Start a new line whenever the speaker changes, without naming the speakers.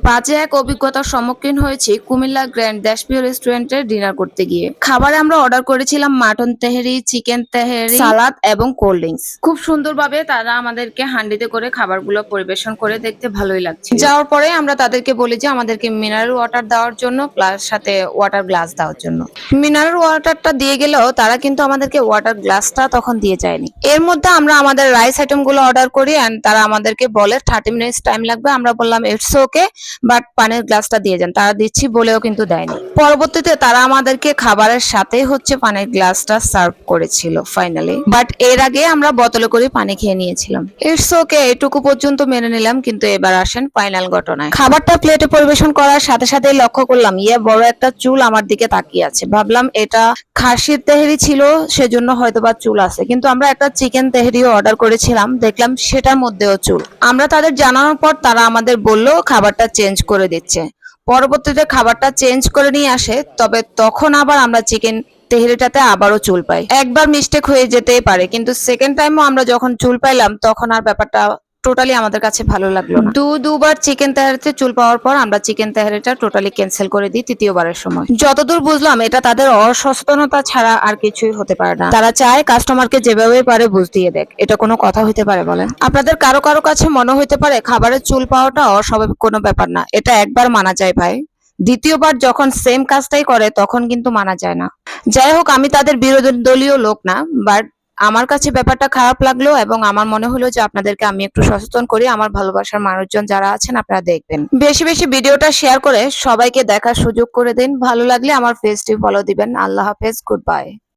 বাজে এক অভিজ্ঞতার সম্মুখীন হয়েছি কুমিল্লা গ্র্যান্ড দেশপ্রিয় রেস্টুরেন্টে ডিনার করতে গিয়ে। খাবারে আমরা অর্ডার করেছিলাম মাটন তেহেরি, চিকেন তেহেরি, সালাদ এবং কোল্ড ড্রিঙ্কস। খুব সুন্দরভাবে তারা আমাদেরকে হান্ডিতে করে খাবারগুলো পরিবেশন করে দেখতে ভালোই লাগছে। যাওয়ার পরে আমরা তাদেরকে বলি যে আমাদেরকে মিনারেল ওয়াটার দেওয়ার জন্য, প্লাস সাথে ওয়াটার গ্লাস দেওয়ার জন্য। মিনারেল ওয়াটারটা দিয়ে গেলেও তারা কিন্তু আমাদেরকে ওয়াটার গ্লাসটা তখন দিয়ে যায়নি। এর মধ্যে আমরা আমাদের রাইস আইটেম গুলো অর্ডার করি এন্ড তারা আমাদেরকে বলে 30 মিনিটস টাইম লাগবে। আমরা বললাম ইটস ওকে, বাট পানির গ্লাসটা দিয়ে যান। তারা দিচ্ছি বলেও কিন্তু দেয়নি। পরবর্তীতে তারা আমাদেরকে খাবারের সাথে হচ্ছে পানির গ্লাসটা সার্ভ করেছিল ফাইনালি, বাট এর আগে আমরা বোতলে করে পানি খেয়ে নিয়েছিলাম। ইটস ওকে, এটুকু পর্যন্ত মেনে নিলাম। কিন্তু এবার আসেন ফাইনাল ঘটনায়। খাবারটা প্লেটে পরিবেশন করার সাথে সাথে লক্ষ্য করলাম বড় একটা চুল আমার দিকে তাকিয়ে আছে। ভাবলাম এটা খাসির তেহেরি ছিল, সেজন্য হয়তোবা চুল আছে, কিন্তু আমরা একটা চিকেন তেহেরিও অর্ডার করেছিলাম, দেখলাম সেটার মধ্যেও চুল। আমরা তাদের জানানোর পর তারা আমাদের বলল খাবারটা চেঞ্জ করে দিচ্ছে। পরবর্তীতে খাবারটা চেঞ্জ করে নিয়ে আসে, তবে তখন আবার আমরা চিকেন তেহেরিটাতে আবারও চুল পাই। একবার মিস্টেক হয়ে যেতেই পারে, কিন্তু সেকেন্ড টাইমও আমরা যখন চুল পাইলাম তখন আর ব্যাপারটা টোটালি আমাদের কাছে ভালো লাগলো না। দুবার চিকেন তেহারিতে চুল পাওয়ার পর আমরা চিকেন তেহারিটা টোটালি ক্যান্সেল করে দিই তৃতীয়বারের সময়। যতদূর বুঝলাম এটা তাদের অসচেতনতা ছাড়া আর কিছুই হতে পারে না। তারা চায় কাস্টমারকে যেভাবে পারে বুঝ দিয়ে দেখ। এটা কোনো কথা হইতে পারে বলেন? আপনাদের কারো কারো কাছে মনে হইতে পারে খাবারের চুল পাওয়াটা অস্বাভাবিক কোনো ব্যাপার না, এটা একবার মানা যায় ভাই। দ্বিতীয়বার যখন সেম কাজটাই করে তখন কিন্তু মানা যায় না। যাই হোক, আমি তাদের বিরোধী দলীয় লোক না, বাট আমার কাছে ব্যাপারটা খারাপ লাগলো এবং আমার মনে হলো যে আপনাদেরকে আমি একটু সচেতন করি। আমার ভালোবাসার মানুষজন যারা আছেন আপনারা দেখবেন, বেশি বেশি ভিডিওটা শেয়ার করে সবাইকে দেখার সুযোগ করে দিন। ভালো লাগলে আমার পেজটি ফলো দিবেন। আল্লাহ হাফেজ, গুড বাই।